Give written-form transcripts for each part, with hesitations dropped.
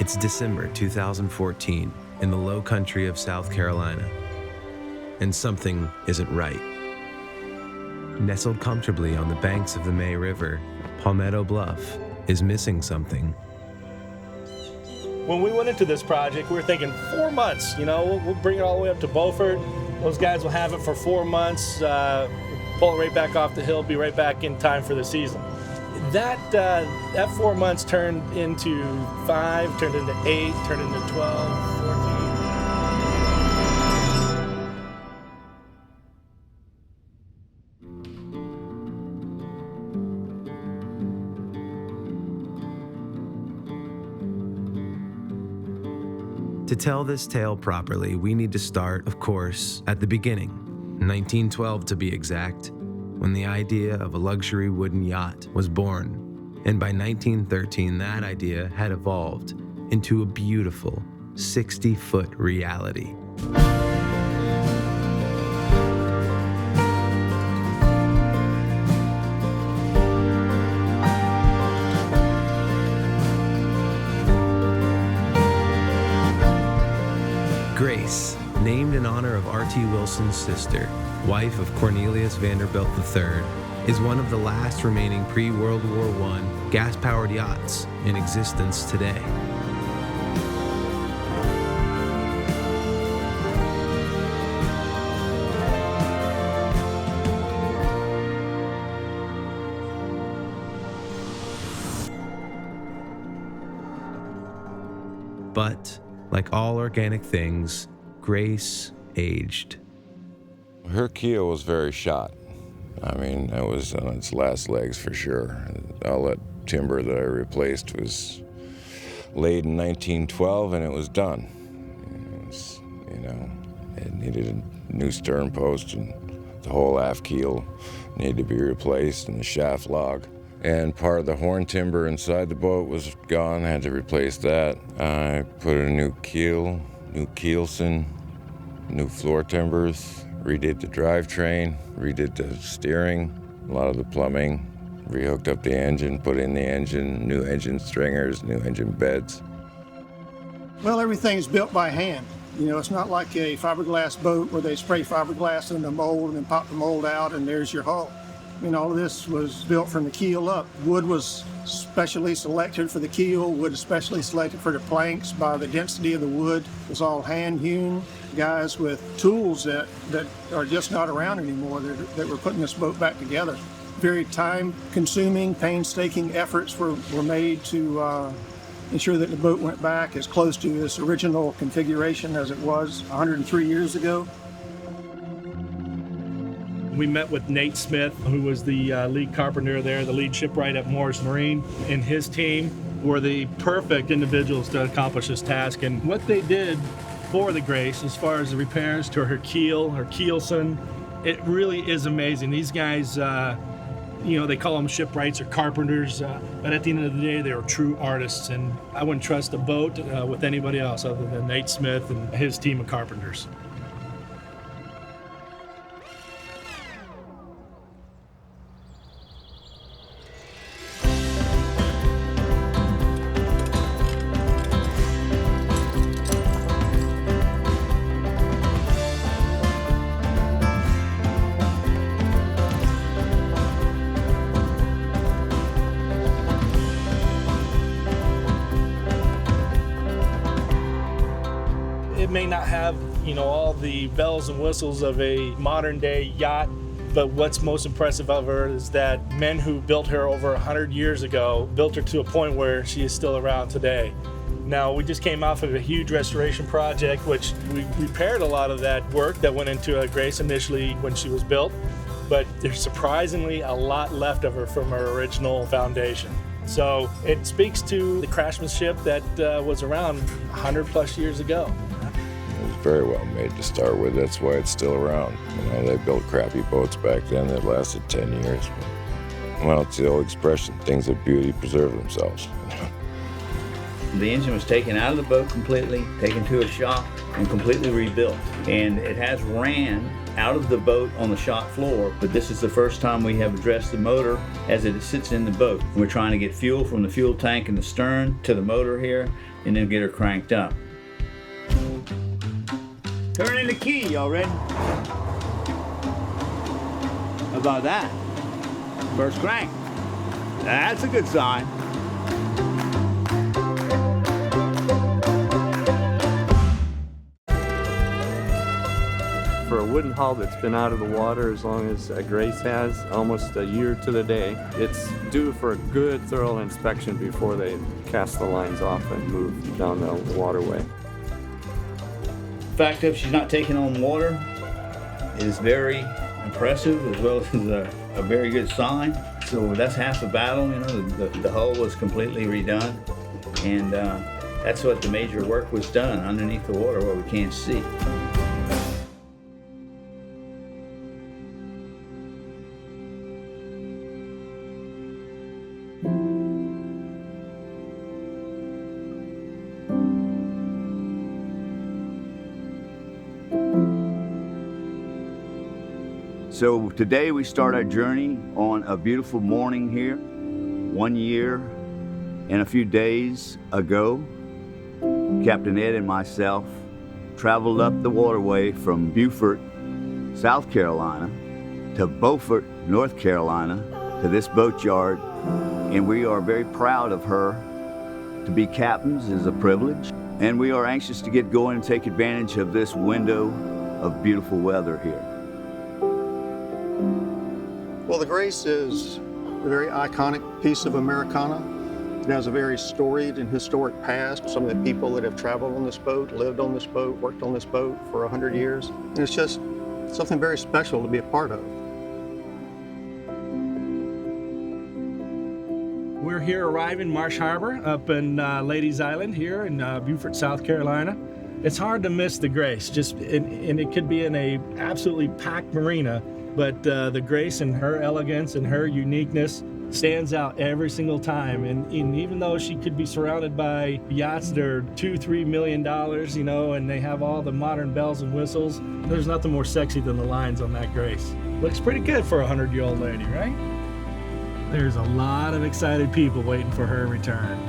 It's December 2014 in the low country of South Carolina, and something isn't right. Nestled comfortably on the banks of the May River, Palmetto Bluff is missing something. When we went into this project, we were thinking 4 months, we'll bring it all the way up to Beaufort. Those guys will have it for 4 months, pull it right back off the hill, be right back in time for the season. That 4 months turned into 5, turned into 8, turned into 12, 14. To tell this tale properly, we need to start, of course, at the beginning, 1912 to be exact, when the idea of a luxury wooden yacht was born. And by 1913, that idea had evolved into a beautiful 60-foot reality. Grace, named in honor of R.T. Wilson's sister, wife of Cornelius Vanderbilt III, is one of the last remaining pre-World War I gas-powered yachts in existence today. But, like all organic things, Grace aged. Her keel was very shot. I mean, it was on its last legs for sure. All that timber that I replaced was laid in 1912 and it was done. It needed a new stern post and the whole aft keel needed to be replaced and the shaft log. And part of the horn timber inside the boat was gone. I had to replace that. I put in a new keel, new keelson, new floor timbers, redid the drivetrain, redid the steering, a lot of the plumbing, rehooked up the engine, put in the engine, new engine stringers, new engine beds. Well, everything's built by hand. It's not like a fiberglass boat where they spray fiberglass in the mold and then pop the mold out and there's your hull. All of this was built from the keel up. Wood was specially selected for the keel, wood especially selected for the planks by the density of the wood. It was all hand hewn. Guys with tools that are just not around anymore that were putting this boat back together. Very time-consuming, painstaking efforts were made to ensure that the boat went back as close to its original configuration as it was 103 years ago. We met with Nate Smith, who was the lead carpenter there, the lead shipwright at Morris Marine, and his team were the perfect individuals to accomplish this task. And what they did for the Grace, as far as the repairs to her keel, her keelson, it really is amazing. These guys, they call them shipwrights or carpenters, but at the end of the day, they were true artists. And I wouldn't trust a boat with anybody else other than Nate Smith and his team of carpenters. It may not have, all the bells and whistles of a modern day yacht, but what's most impressive of her is that men who built her over 100 years ago built her to a point where she is still around today. Now, we just came off of a huge restoration project, which we repaired a lot of that work that went into a Grace initially when she was built, but there's surprisingly a lot left of her from her original foundation. So it speaks to the craftsmanship that was around 100 plus years ago. It was very well made to start with. That's why it's still around. They built crappy boats back then that lasted 10 years. Well, it's the old expression, things of beauty preserve themselves. The engine was taken out of the boat completely, taken to a shop, and completely rebuilt. And it has ran out of the boat on the shop floor, but this is the first time we have addressed the motor as it sits in the boat. We're trying to get fuel from the fuel tank in the stern to the motor here. and then get her cranked up. Turning the key, y'all ready? How about that? First crank. That's a good sign. For a wooden hull that's been out of the water as long as Grace has, almost a year to the day, it's due for a good, thorough inspection before they cast the lines off and move down the waterway. The fact that she's not taking on water is very impressive, as well as a very good sign. So that's half the battle, you know, the hull was completely redone, and that's what the major work was done, underneath the water where we can't see. So today we start our journey on a beautiful morning here. 1 year and a few days ago, Captain Ed and myself traveled up the waterway from Beaufort, South Carolina, to Beaufort, North Carolina, to this boat yard, and we are very proud of her. To be captains is a privilege, and we are anxious to get going and take advantage of this window of beautiful weather here. Well, the Grace is a very iconic piece of Americana. It has a very storied and historic past. Some of the people that have traveled on this boat, lived on this boat, worked on this boat for 100 years. And it's just something very special to be a part of. We're here arriving Marsh Harbor up in Ladies Island here in Beaufort, South Carolina. It's hard to miss the Grace, and it could be in a absolutely packed marina, but the Grace and her elegance and her uniqueness stands out every single time. And even though she could be surrounded by yachts that are $2-3 million, you know, and they have all the modern bells and whistles, there's nothing more sexy than the lines on that Grace. Looks pretty good for a 100-year-old lady, right? There's a lot of excited people waiting for her return.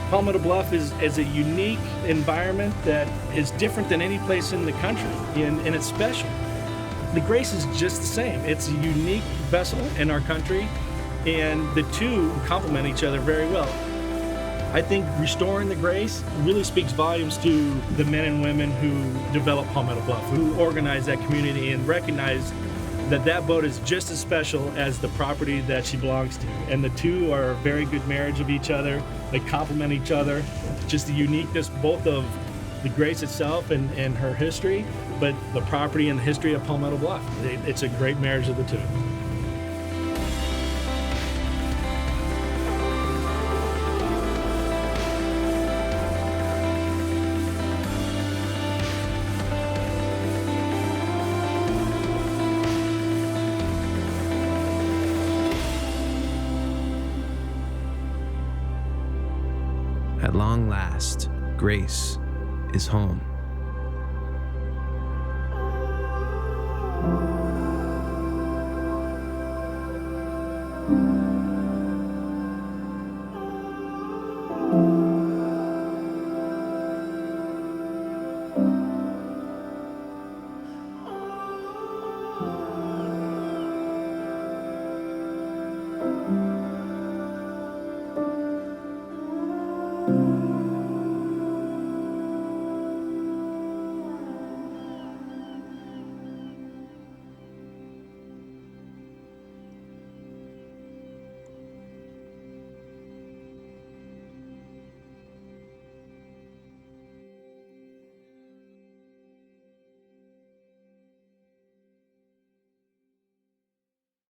Palmetto Bluff is a unique environment that is different than any place in the country, and it's special. The Grace is just the same. It's a unique vessel in our country, and the two complement each other very well. I think restoring the Grace really speaks volumes to the men and women who developed Palmetto Bluff, who organized that community and recognized that that boat is just as special as the property that she belongs to. And the two are a very good marriage of each other. They complement each other. Just the uniqueness both of the Grace itself and her history, but the property and the history of Palmetto Bluff. It's a great marriage of the two. At long last, Grace is home.